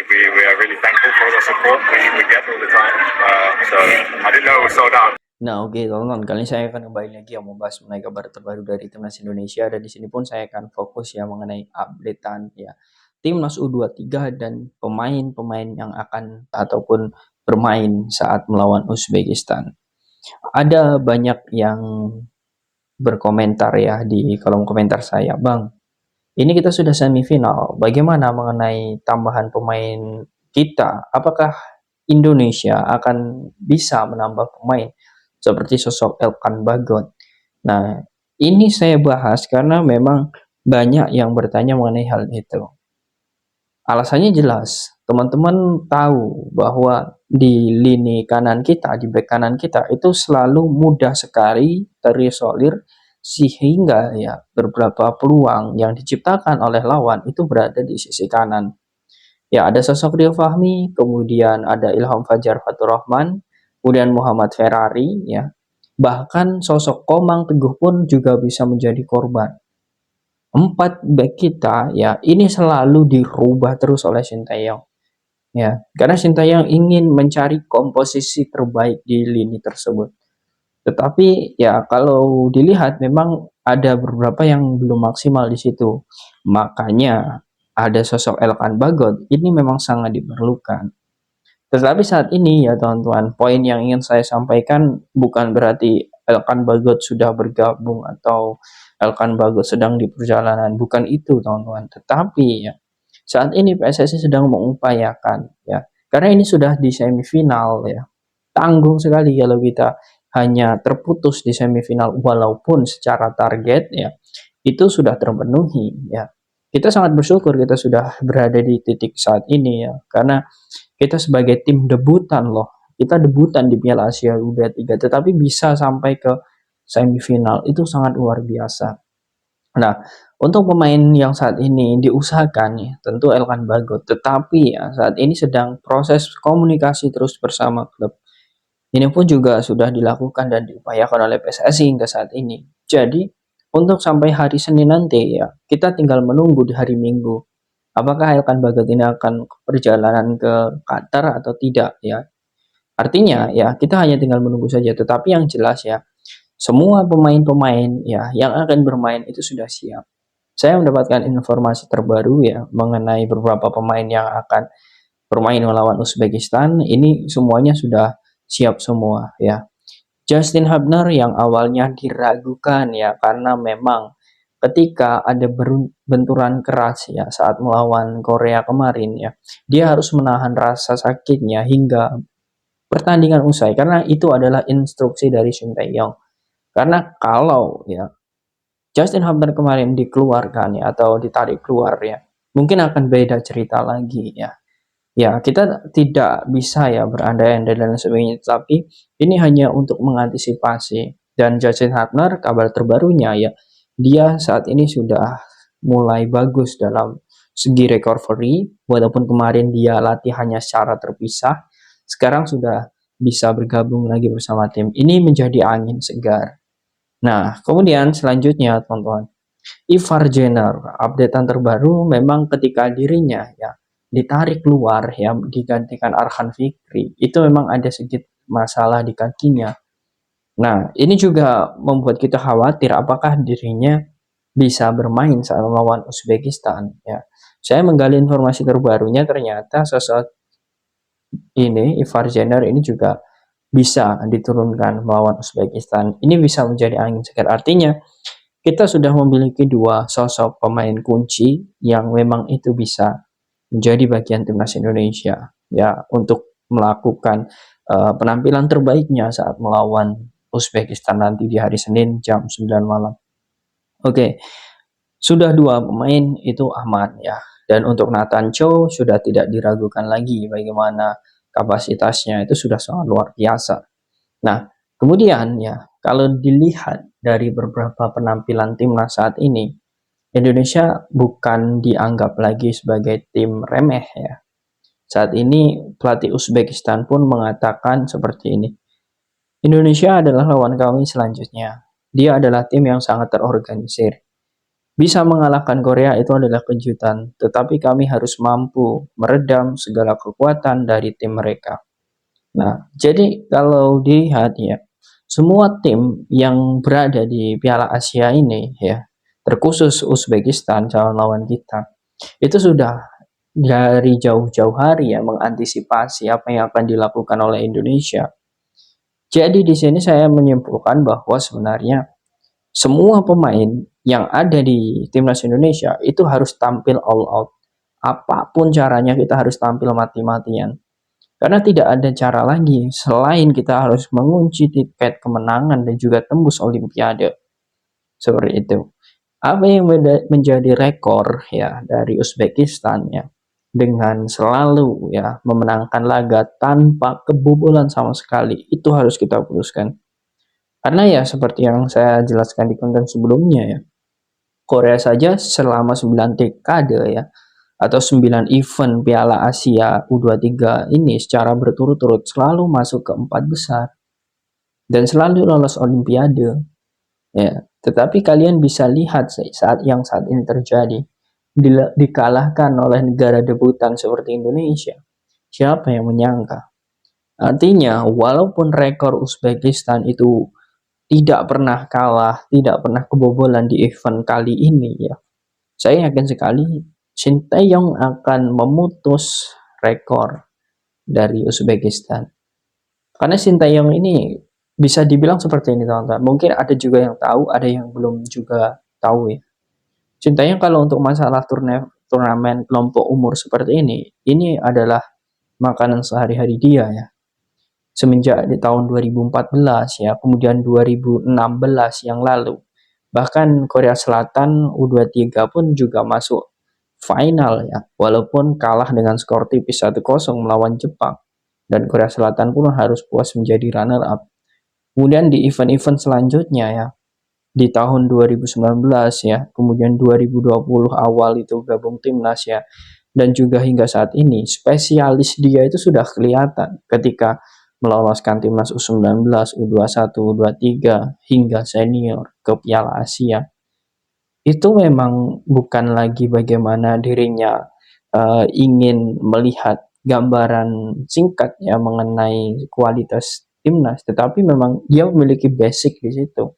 we are really thankful for the support we get all the time. So I didn't know it was sold out. Nah, oke, teman-teman, kali ini saya akan kembali lagi yang membahas mengenai kabar terbaru dari Timnas Indonesia, dan di sini pun saya akan fokus ya mengenai updatean ya Timnas U23 dan pemain-pemain yang akan ataupun bermain saat melawan Uzbekistan. Ada banyak yang berkomentar ya di kolom komentar saya, "Bang, ini kita sudah semifinal. Bagaimana mengenai tambahan pemain kita? Apakah Indonesia akan bisa menambah pemain seperti sosok Elkan Bagot?" Nah, ini saya bahas karena memang banyak yang bertanya mengenai hal itu. Alasannya jelas, teman-teman tahu bahwa di lini kanan kita, di bek kanan kita itu selalu mudah sekali terisolir, sehingga ya beberapa peluang yang diciptakan oleh lawan itu berada di sisi kanan. Ya, ada sosok Rio Fahmi, kemudian ada Ilham Fajar Faturrahman, kemudian Muhammad Ferrari ya. Bahkan sosok Komang Teguh pun juga bisa menjadi korban. 4 back kita ya ini selalu dirubah terus oleh Sinteyong ya, karena Sinteyong ingin mencari komposisi terbaik di lini tersebut. Tetapi ya kalau dilihat memang ada beberapa yang belum maksimal di situ. Makanya ada sosok Elkan Bagot ini memang sangat diperlukan. Tetapi saat ini ya teman-teman, poin yang ingin saya sampaikan bukan berarti Elkan Bagot sudah bergabung atau Elkan Bagot sedang di perjalanan, bukan itu teman-teman. Tetapi ya saat ini PSSI sedang mengupayakan ya, karena ini sudah di semifinal ya. Tanggung sekali kalau kita hanya terputus di semifinal walaupun secara target ya itu sudah terpenuhi ya. Kita sangat bersyukur kita sudah berada di titik saat ini ya, karena kita sebagai tim debutan loh, kita debutan di Piala Asia U23 tetapi bisa sampai ke semifinal itu sangat luar biasa. Nah, untuk pemain yang saat ini diusahakan ya, tentu Elkan Bagot, tetapi ya saat ini sedang proses komunikasi terus bersama klub. Ini pun juga sudah dilakukan dan diupayakan oleh PSSI hingga saat ini. Jadi, untuk sampai hari Senin nanti ya, kita tinggal menunggu di hari Minggu. Apakah Elkan Bagot ini akan perjalanan ke Qatar atau tidak ya? Artinya ya kita hanya tinggal menunggu saja. Tetapi yang jelas ya, semua pemain-pemain ya yang akan bermain itu sudah siap. Saya mendapatkan informasi terbaru ya mengenai beberapa pemain yang akan bermain melawan Uzbekistan. Ini semuanya sudah siap semua ya. Justin Hubner yang awalnya diragukan ya karena memang ketika ada benturan keras ya saat melawan Korea kemarin ya, dia harus menahan rasa sakitnya hingga pertandingan usai karena itu adalah instruksi dari Sinteyong. Karena kalau ya Justin Hubner kemarin dikeluarkan ya atau ditarik keluar ya, mungkin akan beda cerita lagi ya. Ya, kita tidak bisa ya berandai-andai dan sebagainya, tapi ini hanya untuk mengantisipasi. Dan Justin Hubner, kabar terbarunya ya, dia saat ini sudah mulai bagus dalam segi recovery, walaupun kemarin dia latihannya secara terpisah, sekarang sudah bisa bergabung lagi bersama tim. Ini menjadi angin segar. Nah, kemudian selanjutnya, teman-teman, Ivar Jenner, updatean terbaru memang ketika dirinya ya ditarik keluar ya digantikan Arhan Fikri, itu memang ada sedikit masalah di kakinya. Nah, ini juga membuat kita khawatir apakah dirinya bisa bermain saat melawan Uzbekistan ya. Saya menggali informasi terbarunya, ternyata sosok ini Ivar Jenner ini juga bisa diturunkan melawan Uzbekistan. Ini bisa menjadi angin segar. Artinya kita sudah memiliki dua sosok pemain kunci yang memang itu bisa menjadi bagian timnas Indonesia ya untuk melakukan penampilan terbaiknya saat melawan Uzbekistan nanti di hari Senin jam 9 malam. Oke, sudah dua pemain itu aman ya. Dan untuk Nathan Cho sudah tidak diragukan lagi bagaimana kapasitasnya, itu sudah sangat luar biasa. Nah, kemudian ya kalau dilihat dari beberapa penampilan timnas saat ini, Indonesia bukan dianggap lagi sebagai tim remeh ya. Saat ini pelatih Uzbekistan pun mengatakan seperti ini. Indonesia adalah lawan kami selanjutnya. Dia adalah tim yang sangat terorganisir. Bisa mengalahkan Korea itu adalah kejutan, tetapi kami harus mampu meredam segala kekuatan dari tim mereka. Nah, jadi kalau dilihat ya, semua tim yang berada di Piala Asia ini ya, terkhusus Uzbekistan calon lawan kita, itu sudah dari jauh-jauh hari ya mengantisipasi apa yang akan dilakukan oleh Indonesia. Jadi di sini saya menyimpulkan bahwa sebenarnya semua pemain yang ada di timnas Indonesia itu harus tampil all out. Apapun caranya kita harus tampil mati-matian. Karena tidak ada cara lagi selain kita harus mengunci tiket kemenangan dan juga tembus Olimpiade. Seperti itu. Apa yang menjadi rekor ya dari Uzbekistan ya dengan selalu ya memenangkan laga tanpa kebobolan sama sekali itu harus kita putuskan. Karena ya seperti yang saya jelaskan di konten sebelumnya ya, Korea saja selama 9 dekade ya atau 9 event Piala Asia U23 ini secara berturut-turut selalu masuk ke 4 besar dan selalu lolos Olimpiade ya. Tetapi kalian bisa lihat saat ini terjadi dikalahkan oleh negara debutan seperti Indonesia. Siapa yang menyangka? Artinya, walaupun rekor Uzbekistan itu tidak pernah kalah, tidak pernah kebobolan di event kali ini ya, saya yakin sekali Shin Tae-yong akan memutus rekor dari Uzbekistan. Karena Shin Tae-yong ini bisa dibilang seperti ini teman-teman. Mungkin ada juga yang tahu, ada yang belum juga tahu ya. Shin Tae-yong kalau untuk masalah turnamen kelompok umur seperti ini adalah makanan sehari-hari dia ya. Semenjak di tahun 2014 ya, kemudian 2016 yang lalu. Bahkan Korea Selatan U23 pun juga masuk final ya, walaupun kalah dengan skor tipis 1-0 melawan Jepang. Dan Korea Selatan pun harus puas menjadi runner up. Kemudian di event-event selanjutnya ya, di tahun 2019 ya, kemudian 2020 awal itu gabung timnas ya, dan juga hingga saat ini spesialis dia itu sudah kelihatan ketika meloloskan timnas U19, U21, U23 hingga senior ke Piala Asia. Itu memang bukan lagi bagaimana dirinya ingin melihat gambaran singkat ya mengenai kualitas timnas, tetapi memang dia memiliki basic di situ.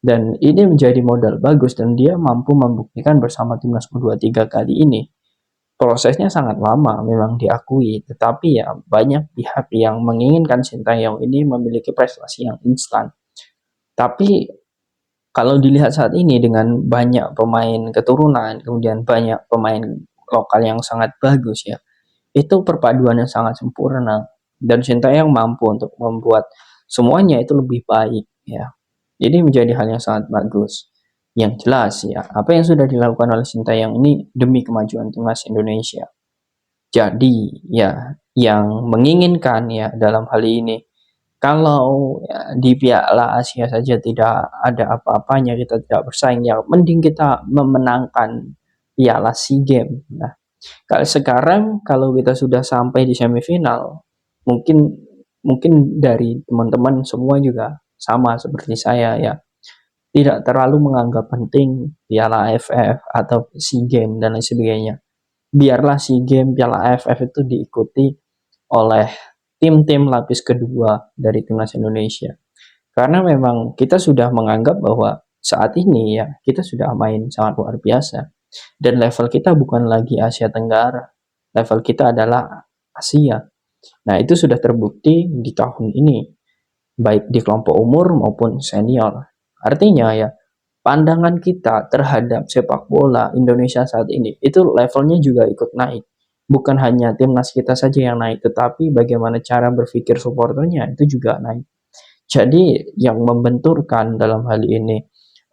Dan ini menjadi modal bagus dan dia mampu membuktikan bersama timnas U23 kali ini. Prosesnya sangat lama memang diakui, tetapi ya banyak pihak yang menginginkan Shin Tae-yong ini memiliki prestasi yang instan. Tapi kalau dilihat saat ini dengan banyak pemain keturunan, kemudian banyak pemain lokal yang sangat bagus ya, itu perpaduan yang sangat sempurna. Dan Shin Tae-yong mampu untuk membuat semuanya itu lebih baik ya. Jadi menjadi hal yang sangat bagus. Yang jelas ya, apa yang sudah dilakukan oleh Shin Tae-yong ini demi kemajuan timnas Indonesia. Jadi ya, yang menginginkan ya dalam hal ini, kalau ya, di Piala Asia saja tidak ada apa-apanya, kita tidak bersaing, ya mending kita memenangkan Piala SEA Games. Nah, kalau sekarang kalau kita sudah sampai di semifinal, mungkin mungkin dari teman-teman semua juga sama seperti saya ya, tidak terlalu menganggap penting Piala AFF atau SEA Games dan lain sebagainya. Biarlah SEA Games, Piala AFF itu diikuti oleh tim-tim lapis kedua dari timnas Indonesia. Karena memang kita sudah menganggap bahwa saat ini ya kita sudah main sangat luar biasa. Dan level kita bukan lagi Asia Tenggara. Level kita adalah Asia. Nah, itu sudah terbukti di tahun ini, baik di kelompok umur maupun senior. Artinya ya, pandangan kita terhadap sepak bola Indonesia saat ini, itu levelnya juga ikut naik. Bukan hanya timnas kita saja yang naik, tetapi bagaimana cara berpikir supporternya itu juga naik. Jadi yang membenturkan dalam hal ini,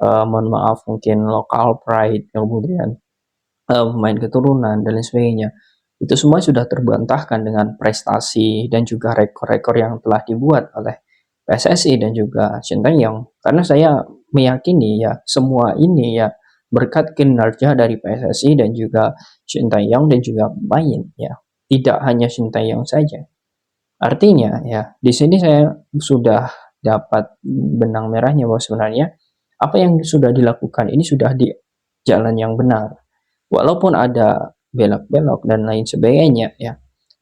mohon maaf mungkin lokal pride, kemudian pemain keturunan dan lain sebagainya, itu semua sudah terbantahkan dengan prestasi dan juga rekor-rekor yang telah dibuat oleh PSSI dan juga Shin Tae-yong. Karena saya meyakini ya semua ini ya berkat kinerja dari PSSI dan juga Shin Tae-yong dan juga pemain ya. Tidak hanya Shin Tae-yong saja. Artinya ya di sini saya sudah dapat benang merahnya bahwa sebenarnya apa yang sudah dilakukan ini sudah jalan yang benar. Walaupun ada belok-belok dan lain sebagainya ya,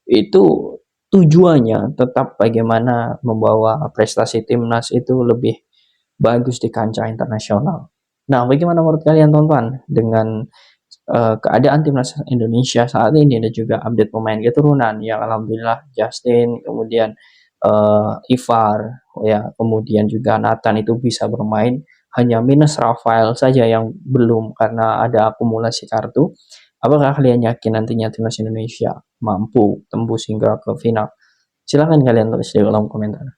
itu tujuannya tetap bagaimana membawa prestasi timnas itu lebih bagus di kancah internasional. Nah, bagaimana menurut kalian teman-teman dengan keadaan timnas Indonesia saat ini dan juga update pemain keturunan yang alhamdulillah Justin, kemudian Ivar, ya, kemudian juga Nathan itu bisa bermain, hanya minus Rafael saja yang belum karena ada akumulasi kartu. Apakah kalian yakin nantinya timnas Indonesia mampu tembus hingga ke final? Silakan kalian tulis di kolom komentar.